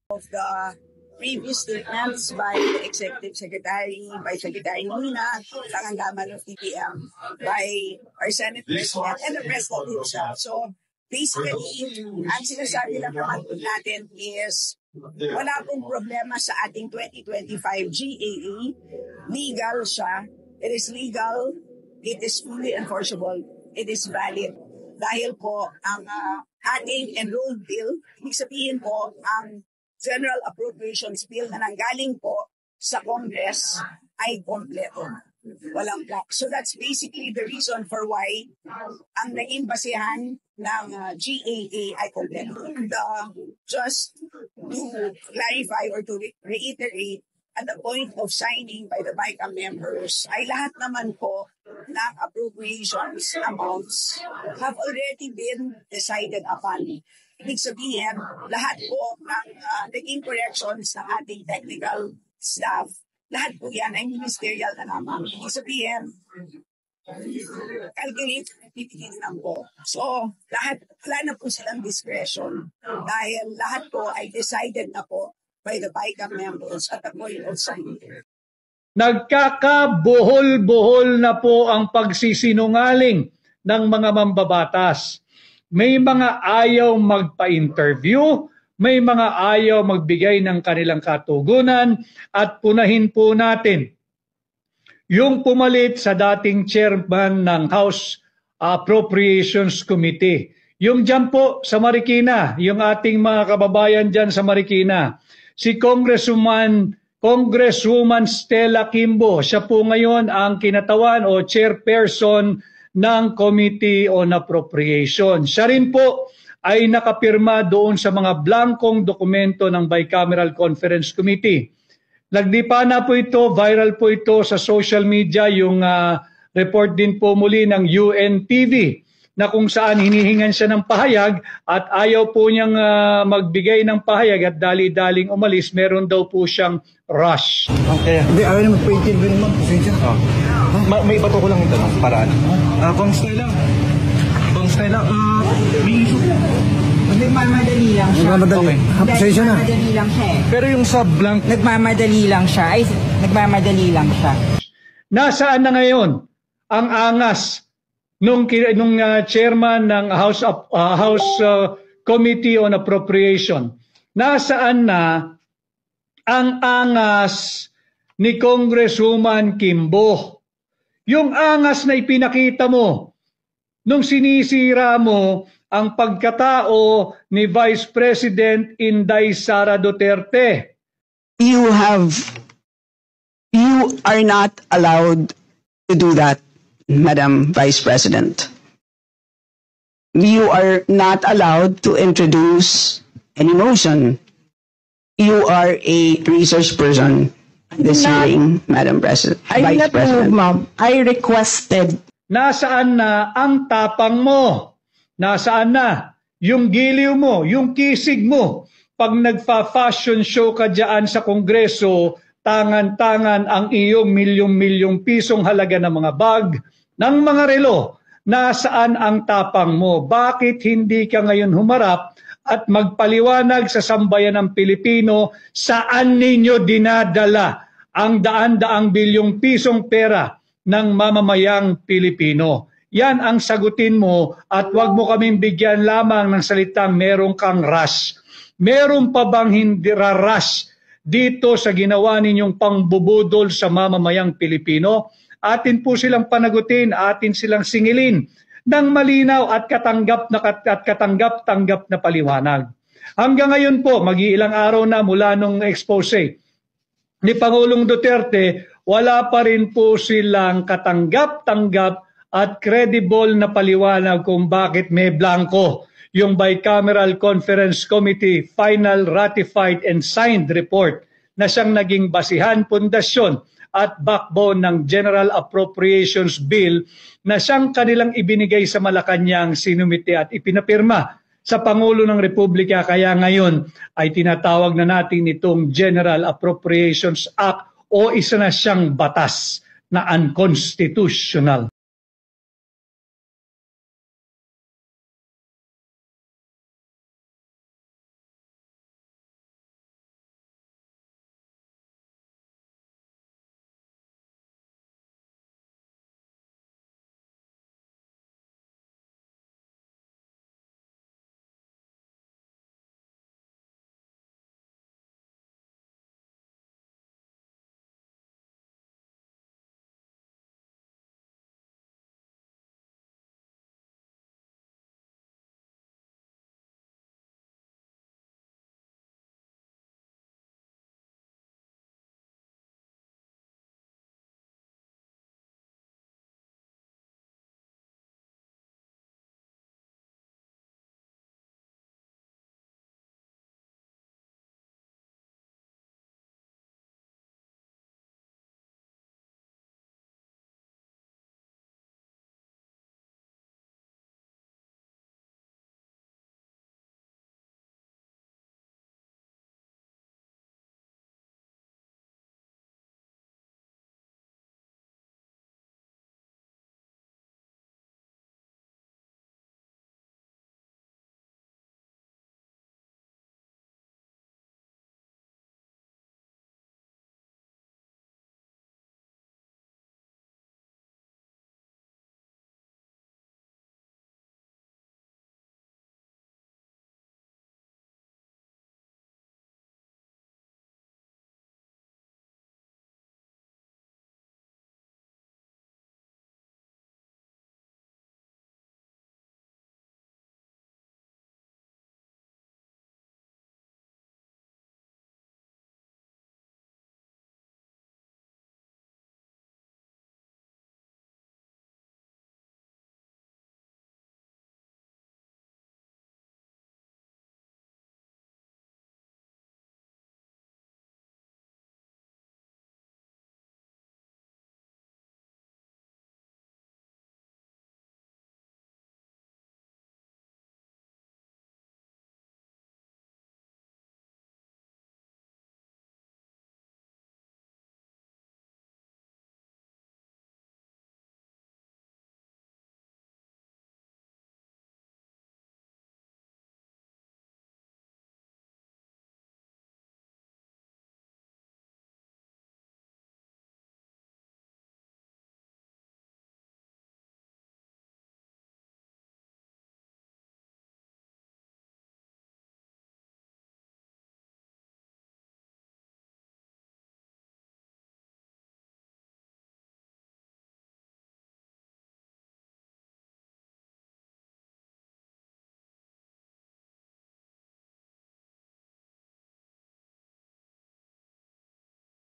of the previous statements by the Executive Secretary, by Secretary Nina, Tanganggaman of TPM, by our Senate President, and the President himself. So, basically, ang sinasabi lang naman natin is, wala pong problema sa ating 2025 GAA. Legal siya. It is legal. It is fully enforceable. It is valid. Dahil po, ang ating enrolled bill, ibig sabihin po, ang General Appropriations Bill na nanggaling po sa Congress ay kompleto. Walang block. So that's basically the reason for why ang naging basehan ng GAA ay kompleto. And just to clarify or to reiterate, at the point of signing by the BICAM members, ay lahat naman po ng appropriations amounts have already been decided upon. Ibig sabihin, lahat po ng naging corrections ng ating technical staff, lahat po yan ay ministerial na naman. Ibig sabihin, calculate, pipigil lang po. So, lahat, wala na po silang discretion dahil lahat po ay decided na po by the BICAM members at the point of signing. Nagkakabuhol-buhol na po ang pagsisinungaling ng mga mambabatas. May mga ayaw magpa-interview, may mga ayaw magbigay ng kanilang katugunan, at punahin po natin yung pumalit sa dating chairman ng House Appropriations Committee. Yung dyan po sa Marikina, yung ating mga kababayan dyan sa Marikina, si Congresswoman Stella Kimbo, siya po ngayon ang kinatawan o chairperson ng Committee on Appropriation. Siya rin po ay nakapirma doon sa mga blankong dokumento ng Bicameral Conference Committee. Nagdipa na po ito, viral po ito sa social media, yung report din po muli ng UNTV na kung saan hinihingan siya ng pahayag at ayaw po niyang magbigay ng pahayag at dali-daling umalis, meron daw po siyang rush. Okay. Hindi, ayaw na magpa-interview naman. Pasensya na. May iba ko lang ito, paraan. Kung style lang. May issue. Nagmamadali lang siya. Okay. Pasensya na. Nagmamadali lang siya eh. Pero yung sa blank... Nagmamadali lang siya. Nasaan na ngayon ang angas nung chairman ng House Committee on Appropriation? Nasaan na ang angas ni Congresswoman Kimbo? Yung angas na ipinakita mo nung sinisira mo ang pagkatao ni Vice President Inday Sara Duterte. You are not allowed to do that, Madam Vice President. You are not allowed to introduce any motion. You are a research person this hearing, Madam President. I'm not moved, ma'am. I requested. Nasaan na ang tapang mo? Nasaan na yung giliw mo, yung kisig mo? Pag nagfa-fashion show ka dyan sa Kongreso, tangan-tangan ang iyong milyong-milyong pisong halaga ng mga bag, ng mga relo. Nasaan ang tapang mo? Bakit hindi ka ngayon humarap at magpaliwanag sa sambayan ng Pilipino saan ninyo dinadala ang daan-daang bilyong pisong pera ng mamamayang Pilipino? Yan ang sagutin mo at wag mo kaming bigyan lamang ng salitang merong kang rush. Meron pa bang hindi rush dito sa ginawa ninyong pangbubudol sa mamamayang Pilipino? Atin po silang panagutin, atin silang singilin ng malinaw at katanggap-tanggap na paliwanag. Hanggang ngayon po, mag-iilang araw na mula nung expose ni Pangulong Duterte, wala pa rin po silang katanggap-tanggap at credible na paliwanag kung bakit may blanco yung Bicameral Conference Committee final ratified and signed report na siyang naging basihan, pundasyon at backbone ng General Appropriations Bill na siyang kanilang ibinigay sa Malacanang, sinumite at ipinapirma sa Pangulo ng Republika. Kaya ngayon ay tinatawag na natin itong General Appropriations Act o isa na siyang batas na unconstitutional.